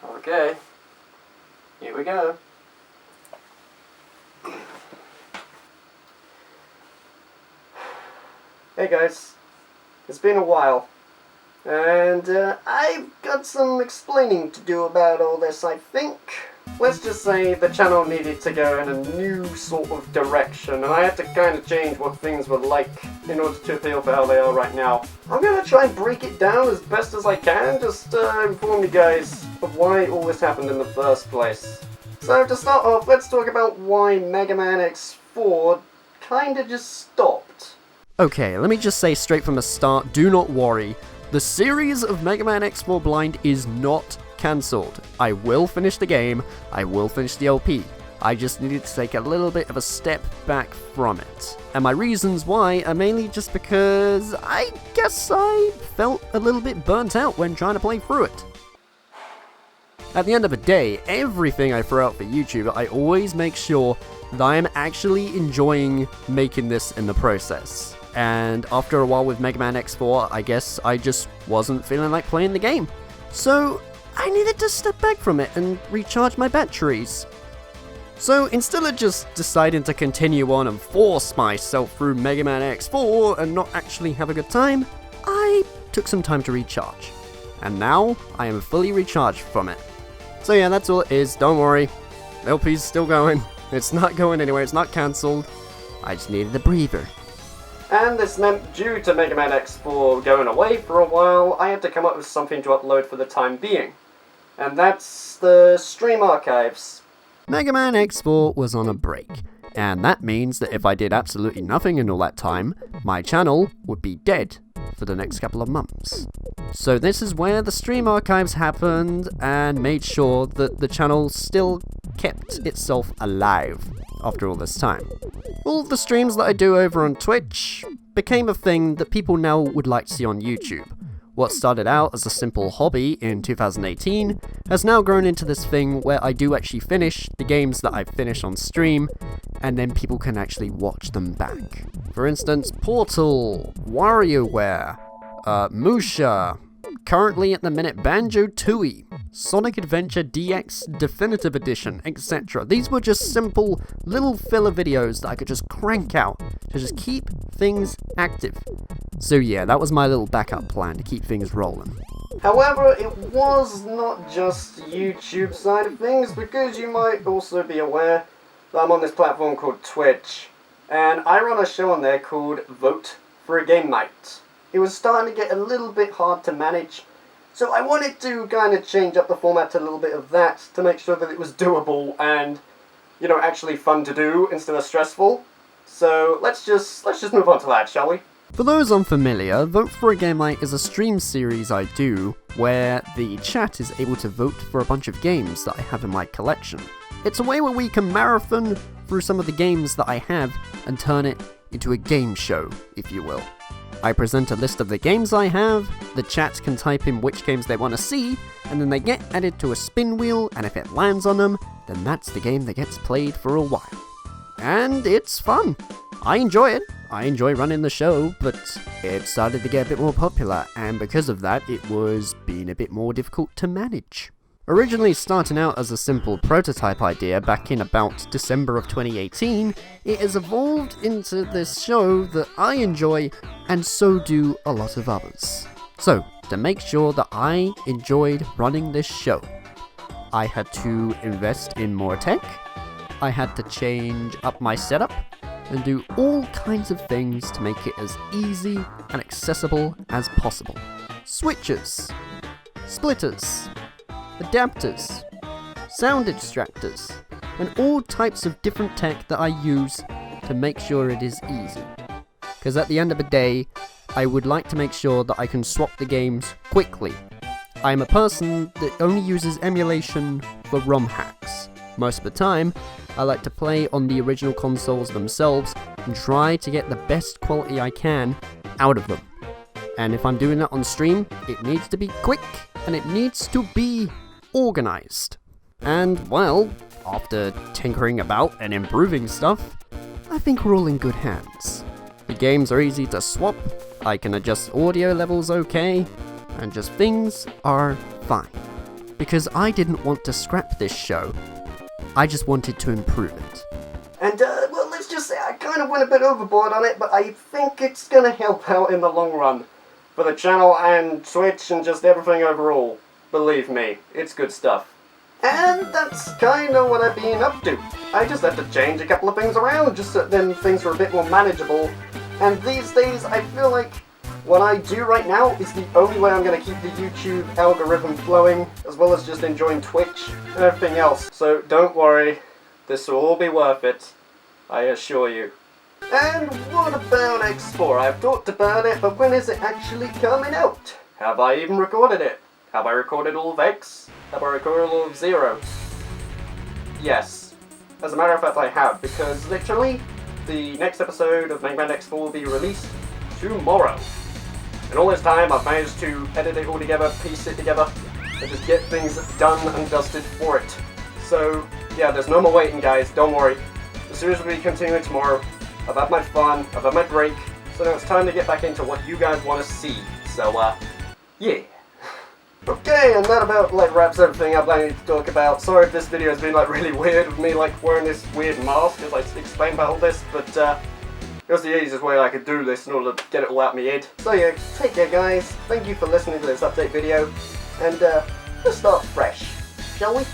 Okay, here we go. Hey guys, it's been a while, and I've got some explaining to do about all this, I think. Let's just say the channel needed to go in a new sort of direction, and I had to kind of change what things were like in order to appeal for how they are right now. I'm gonna try and break it down as best as I can, just inform you guys of why all this happened in the first place. So to start off, let's talk about why Mega Man X4 kinda just stopped. Okay, let me just say straight from the start, do not worry. The series of Mega Man X4 Blind is not cancelled. I will finish the game, I will finish the LP. I just needed to take a little bit of a step back from it. And my reasons why are mainly just because I guess I felt a little bit burnt out when trying to play through it. At the end of the day, everything I throw out for YouTube, I always make sure that I am actually enjoying making this in the process. And after a while with Mega Man X4, I guess I just wasn't feeling like playing the game. So I needed to step back from it and recharge my batteries. So instead of just deciding to continue on and force myself through Mega Man X4 and not actually have a good time, I took some time to recharge. And now I am fully recharged from it. So yeah, that's all it is, don't worry. LP's still going. It's not going anywhere, it's not cancelled. I just needed a breather. And this meant, due to Mega Man X4 going away for a while, I had to come up with something to upload for the time being. And that's the stream archives. Mega Man X4 was on a break, and that means that if I did absolutely nothing in all that time, my channel would be dead for the next couple of months. So this is where the stream archives happened and made sure that the channel still kept itself alive after all this time. All the streams that I do over on Twitch became a thing that people now would like to see on YouTube. What started out as a simple hobby in 2018 has now grown into this thing where I do actually finish the games that I finish on stream, and then people can actually watch them back. For instance, Portal, WarioWare, Musha, currently at the minute Banjo-Tooie, Sonic Adventure DX Definitive Edition, etc. These were just simple little filler videos that I could just crank out to just keep things active. So yeah, that was my little backup plan to keep things rolling. However, it was not just YouTube side of things, because you might also be aware that I'm on this platform called Twitch, and I run a show on there called Vote for a Game Night. It was starting to get a little bit hard to manage, so I wanted to kind of change up the format a little bit of that to make sure that it was doable and, you know, actually fun to do instead of stressful. So let's just move on to that, shall we? For those unfamiliar, Vote for a Game Night is a stream series I do where the chat is able to vote for a bunch of games that I have in my collection. It's a way where we can marathon through some of the games that I have and turn it into a game show, if you will. I present a list of the games I have, the chat can type in which games they want to see, and then they get added to a spin wheel, and if it lands on them, then that's the game that gets played for a while. And it's fun. I enjoy it. I enjoy running the show, but it started to get a bit more popular, and because of that, it was being a bit more difficult to manage. Originally starting out as a simple prototype idea back in about December of 2018, it has evolved into this show that I enjoy, and so do a lot of others. So, to make sure that I enjoyed running this show, I had to invest in more tech, I had to change up my setup, and do all kinds of things to make it as easy and accessible as possible. Switches, splitters, adapters, sound extractors, and all types of different tech that I use to make sure it is easy. Because at the end of the day, I would like to make sure that I can swap the games quickly. I am a person that only uses emulation for ROM hacks. Most of the time, I like to play on the original consoles themselves and try to get the best quality I can out of them. And if I'm doing that on stream, it needs to be quick and it needs to be organized. And, well, after tinkering about and improving stuff, I think we're all in good hands. The games are easy to swap, I can adjust audio levels okay, and just things are fine. because I didn't want to scrap this show. I just wanted to improve it. And, well, let's just say I kind of went a bit overboard on it, but I think it's gonna help out in the long run. For the channel and Twitch and just everything overall. Believe me, it's good stuff. And that's kind of what I've been up to. I just had to change a couple of things around just so then things were a bit more manageable. And these days I feel like what I do right now is the only way I'm going to keep the YouTube algorithm flowing, as well as just enjoying Twitch and everything else. So don't worry, this will all be worth it, I assure you. And what about X4? I've talked about it, but when is it actually coming out? Have I even recorded it? Have I recorded all of X? Have I recorded all of 0? Yes. As a matter of fact, I have, because literally, the next episode of Mega Man X4 will be released tomorrow. And all this time, I've managed to edit it all together, piece it together, and just get things done and dusted for it. So, yeah, there's no more waiting, guys, don't worry. As soon as we continue tomorrow, I've had my fun, I've had my break, so now it's time to get back into what you guys want to see. So, yeah. Okay, and that about wraps everything up I need to talk about. Sorry if this video has been really weird with me wearing this weird mask as I explained about all this, but it was the easiest way I could do this in order to get it all out of my head. So yeah, take care guys, thank you for listening to this update video, and let's start fresh, shall we?